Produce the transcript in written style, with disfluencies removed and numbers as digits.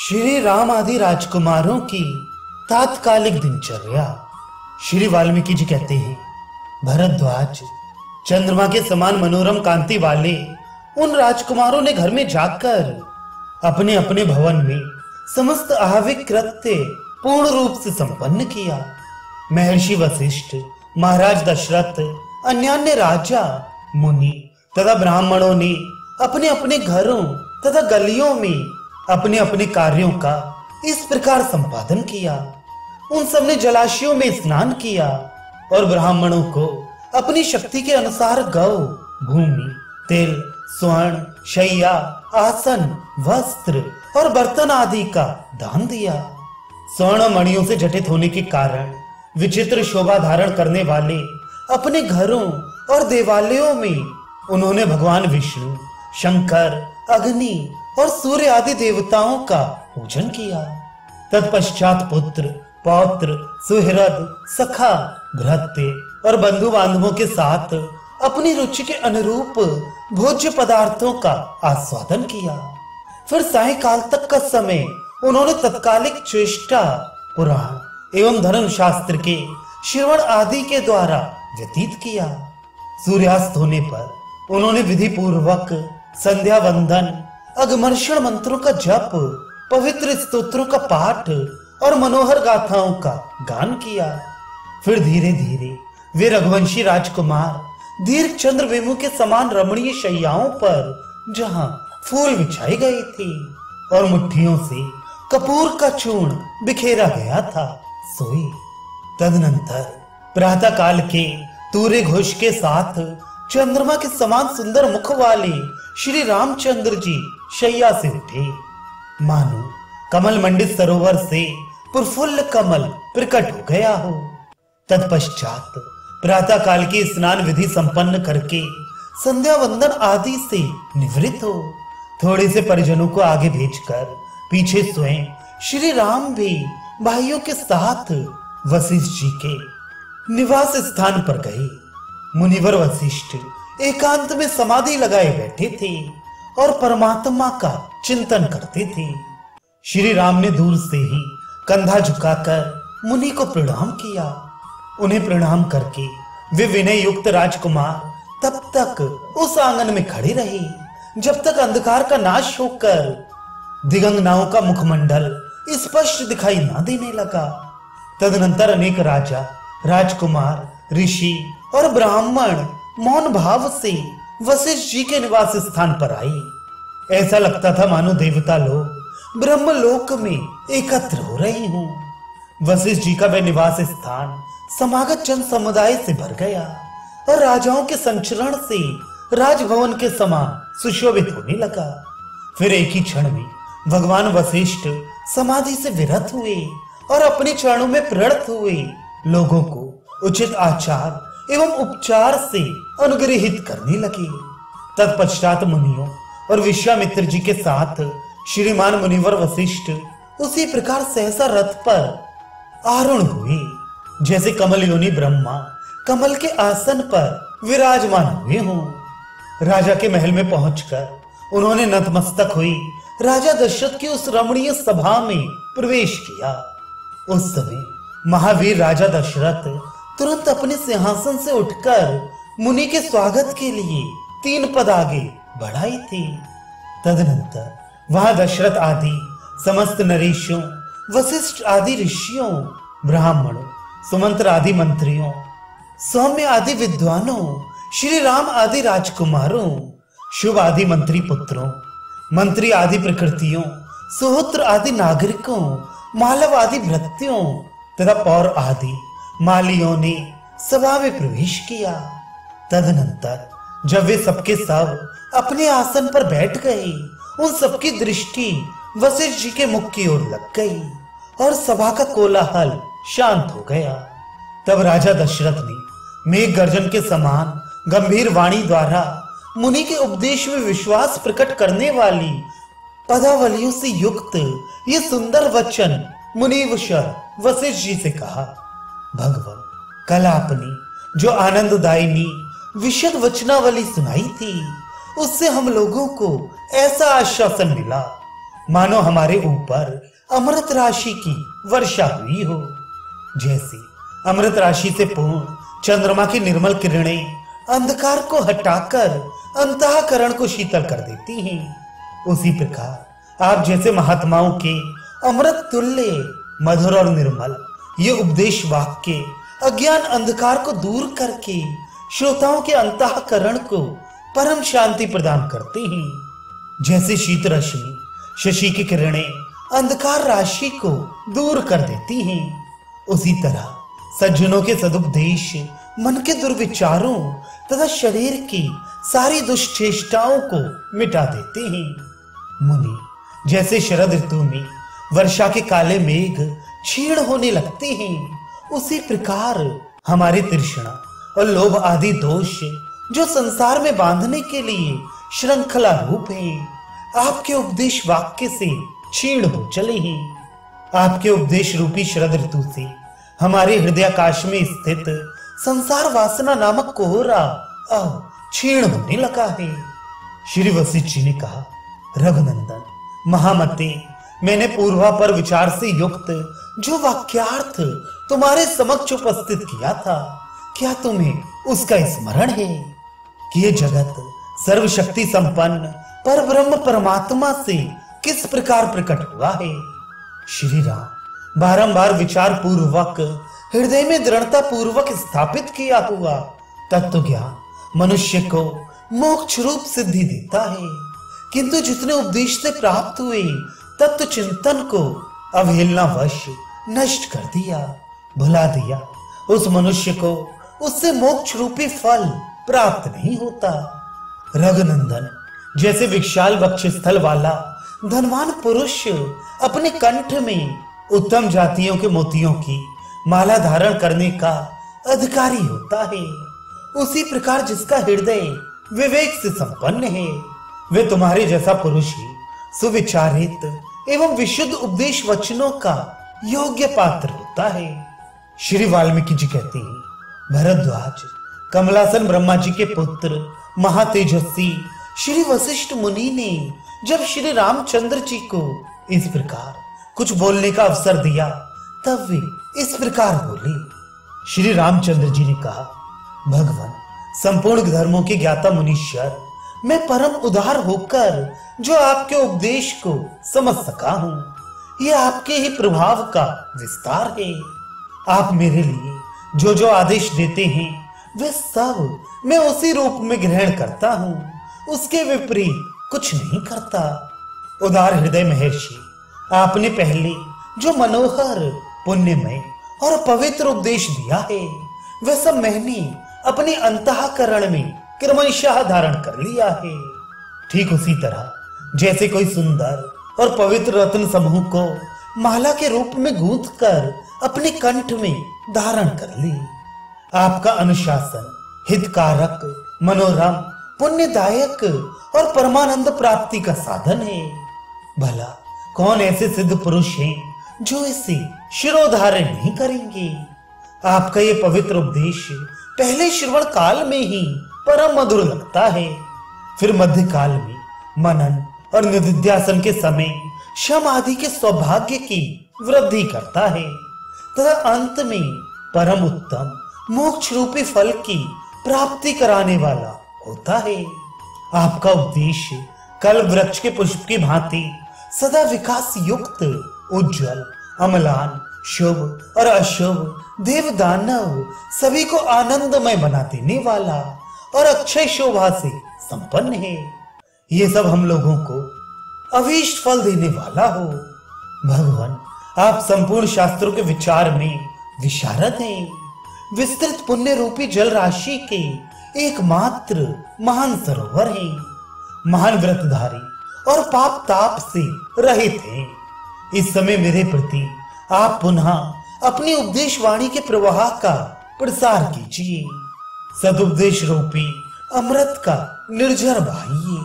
श्री राम आदि राजकुमारों की तात्कालिक दिनचर्या। श्री वाल्मीकि जी कहते हैं, भरद्वाज, चंद्रमा के समान मनोरम कांति वाले उन राजकुमारों ने घर में जाकर अपने अपने भवन में समस्त आहाविक कृत्य पूर्ण रूप से संपन्न किया। महर्षि वशिष्ठ, महाराज दशरथ, अन्यान्य राजा, मुनि तथा ब्राह्मणों ने अपने अपने घरों तथा गलियों में अपने अपने कार्यों का इस प्रकार संपादन किया। उन सब ने जलाशयों में स्नान किया और ब्राह्मणों को अपनी शक्ति के अनुसार गौ, भूमि, तेल, स्वर्ण, शैया, आसन, वस्त्र और बर्तन आदि का दान दिया। स्वर्ण मणियों से जटित होने के कारण विचित्र शोभा धारण करने वाले अपने घरों और देवालयों में उन्होंने भगवान विष्णु, शंकर, अग्नि और सूर्य आदि देवताओं का पूजन किया। तत्पश्चात पुत्र, पौत्र, सुहृद, सखा, भृत्य और बंधु बांधवों के साथ अपनी रुचि के अनुरूप भोज्य पदार्थों का आस्वादन किया। फिर सायंकाल तक का समय उन्होंने तत्कालिक चेष्टा, पुराण एवं धर्म शास्त्र के श्रवण आदि के द्वारा व्यतीत किया। सूर्यास्त होने पर उन्होंने विधि पूर्वक संध्या वंदन, अगमर्षण मंत्रों का जप, पवित्र स्तोत्रों का पाठ और मनोहर गाथाओं का गान किया। फिर धीरे धीरे वे रघुवंशी राजकुमार दीर्घ चंद्र वेमु के समान रमणीय शैयाओं पर, जहां फूल बिछाई गई थी और मुट्ठियों से कपूर का चूर्ण बिखेरा गया था, सोए। तदनंतर प्रातः काल के तूर्य घोष के साथ चंद्रमा के समान सुंदर मुख वाले श्री रामचंद्र जी शैया से उठे, मानो कमल मंडित सरोवर से प्रफुल्ल कमल प्रकट हो गया हो। तत्पश्चात प्रातः काल की स्नान विधि संपन्न करके संध्या वंदन आदि से निवृत्त हो थोड़े से परिजनों को आगे भेजकर पीछे स्वयं श्री राम भी भाइयों के साथ वशिष्ठ जी के निवास स्थान पर गए। मुनिवर वशिष्ठ एकांत में समाधि लगाए बैठे थे और परमात्मा का चिंतन करते थे। श्री राम ने दूर से ही कंधा झुकाकर मुनि को प्रणाम किया। उन्हें प्रणाम करके वे विनय युक्त राजकुमार तब तक उस आंगन में खड़े रहे जब तक अंधकार का नाश होकर दिगंगनाओं का मुखमंडल स्पष्ट दिखाई ना देने लगा। तदनंतर अनेक राजा, राजकुमार, ऋषि और ब्राह्मण मौन भाव से वशिष्ठ जी के निवास स्थान पर आए। ऐसा लगता था मानो देवता लोग ब्रह्मलोक में एकत्र हो रहे हों। वशिष्ठ जी का वह निवास स्थान समागत जन समुदाय से भर गया और राजाओं के संचरण से राजभवन के समान सुशोभित होने लगा। फिर एक ही क्षण में भगवान वशिष्ठ समाधि से विरत हुए और अपने चरणों में प्रणत हुए लोगों को उचित आचार एवं उपचार से अनुग्रहित करने लगे। तत्पश्चात मुनियों और विश्वामित्र जी के साथ श्रीमान मुनिवर वशिष्ठ उसी प्रकार सहसा रथ पर आरूढ़ हुए जैसे कमल योनि ब्रह्मा कमल के आसन पर विराजमान हुए हों। राजा के महल में पहुंचकर उन्होंने नतमस्तक हुई राजा दशरथ की उस रमणीय सभा में प्रवेश किया। उस समय महावीर राजा दशरथ तुरंत अपने सिंहासन से उठकर मुनि के स्वागत के लिए 3 पद आगे बढ़ाई थी। तदनंतर वहां दशरथ आदि समस्त नरेशों, वशिष्ठ आदि ऋषियों, ब्राह्मणों, सुमंत्र आदि मंत्रियों, सौम्य आदि विद्वानों, श्री राम आदि राजकुमारों, शुभ आदि मंत्री पुत्रों, मंत्री आदि प्रकृतियों, सुहोत्र आदि नागरिकों, मालव आदि भृत्यों तथा पौर आदि मालियों ने सभा में प्रवेश किया। तदनंतर जब वे सबके सब अपने आसन पर बैठ गए, उन सबकी दृष्टि वशिष्ठ जी के मुख की ओर लग गई और सभा का कोलाहल शांत हो गया। तब राजा दशरथ ने मेघ गर्जन के समान गंभीर वाणी द्वारा मुनि के उपदेश में विश्वास प्रकट करने वाली पदावलियों से युक्त ये सुंदर वचन मुनिवशर वशिष्ठ जी से कहा, भगवान, कल आपने जो आनंददायिनी विशद वचनावली सुनाई थी, उससे हम लोगों को ऐसा आश्वासन मिला मानो हमारे ऊपर अमृत राशि की वर्षा हुई हो। जैसे अमृत राशि से पूर्ण चंद्रमा की निर्मल किरणें अंधकार को हटाकर अंतःकरण को शीतल कर देती हैं, उसी प्रकार आप जैसे महात्माओं के अमृत तुल्य मधुर और निर्मल ये उपदेश वाक्य अज्ञान अंधकार को दूर करके श्रोताओं के अंतःकरण को परम शांति प्रदान करते हैं। जैसे शीत रश्मि शशि की किरणें अंधकार राशि को दूर कर देती हैं, उसी तरह सज्जनों के सदुपदेश मन के दुर्विचारों तथा शरीर की सारी दुष्चेष्टाओं को मिटा देते हैं। मुनि, जैसे शरद ऋतु में वर्षा के काले मेघ क्षीण होने लगते हैं, उसी प्रकार हमारे तृष्णा और लोभ आदि दोष जो संसार में बांधने के लिए श्रृंखला रूप हैं, आपके उपदेश वाक्य से क्षीण हो चले हैं। आपके उपदेश रूपी शरद ऋतु से हमारे हृदयाकाश में स्थित संसार वासना नामक कोहरा अब क्षीण होने लगा है। श्री वशिष्ठ जी ने कहा, रघुनंदन महामते, मैंने पूर्वापर विचार से युक्त जो वाक्यार्थ तुम्हारे समक्ष उपस्थित किया था, क्या तुम्हें उसका स्मरण है कि ये जगत सर्वशक्ति संपन्न पर ब्रह्म परमात्मा से किस प्रकार प्रकट हुआ है? श्री राम, बारंबार विचार पूर्वक हृदय में दृढ़ता पूर्वक स्थापित किया हुआ तत्व ज्ञान मनुष्य को मोक्ष रूप सिद्धि देता है, किंतु जितने उपदेश से प्राप्त हुए तत्व चिंतन को अवहेलनावश नष्ट कर दिया, भुला दिया, उस मनुष्य को उससे मोक्ष रूपी फल प्राप्त नहीं होता। रघुनंदन, जैसे विशाल वक्षस्थल वाला धनवान पुरुष अपने कंठ में उत्तम जातियों के मोतियों की माला धारण करने का अधिकारी होता है, उसी प्रकार जिसका हृदय विवेक से संपन्न है, वे तुम्हारे जैसा पुरुष ही सुविचारित एवं विशुद्ध उपदेश वचनों का योग्य पात्र होता है। श्री वाल्मीकि जी कहते हैं, भरद्वाज कमलासन ब्रह्मा जी के पुत्र महातेजस्वी श्री वशिष्ठ मुनि ने जब श्री रामचंद्र जी को इस प्रकार कुछ बोलने का अवसर दिया, तब वे इस प्रकार बोले। श्री रामचंद्र जी ने कहा, भगवान संपूर्ण धर्मों के ज्ञाता मुनीश्वर, मैं परम उदार होकर जो आपके उपदेश को समझ सका हूँ, यह आपके ही प्रभाव का विस्तार है। आप मेरे लिए जो जो आदेश देते हैं वे सब मैं उसी रूप में ग्रहण करता हूँ, उसके विपरीत कुछ नहीं करता। उदार हृदय महर्षि, आपने पहले जो मनोहर पुण्यमय और पवित्र उपदेश दिया है, वह सब मैंने अपने अंतःकरण में क्रमशः धारण कर लिया है। ठीक उसी तरह जैसे कोई सुंदर और पवित्र रत्न समूह को माला के रूप में गूंथ कर अपने कंठ में धारण कर ली। आपका अनुशासन हितकारक, मनोरम, पुण्यदायक और परमानंद प्राप्ति का साधन है। भला कौन ऐसे सिद्ध पुरुष हैं जो इसे शिरोधार्य नहीं करेंगे? आपका ये पवित्र उपदेश पहले श्रवण काल में ही परम मधुर लगता है, फिर मध्य काल में मनन और निधिध्यासन के समय शम आदि के सौभाग्य की वृद्धि करता है, तथा अंत में परम उत्तम मोक्ष रूपी फल की प्राप्ति कराने वाला होता है। आपका उपदेश कल वृक्ष के पुष्प की भांति सदा विकास युक्त, उज्जवल, अमलान, शुभ और अशुभ, देव दानव सभी को आनंदमय बना देने वाला और अक्षय शोभा से संपन्न है। ये सब हम लोगों को अभीष्ट फल देने वाला हो। भगवान, आप संपूर्ण शास्त्रों के विचार में विशारद हैं, विस्तृत पुण्य रूपी जल राशि के एकमात्र महान सरोवर हैं, महान व्रतधारी और पाप ताप से रहित हैं। इस समय मेरे प्रति आप पुनः अपनी उपदेश वाणी के प्रवाह का प्रसार कीजिए, सदुपदेश रूपी अमृत का निर्झर बहाइए।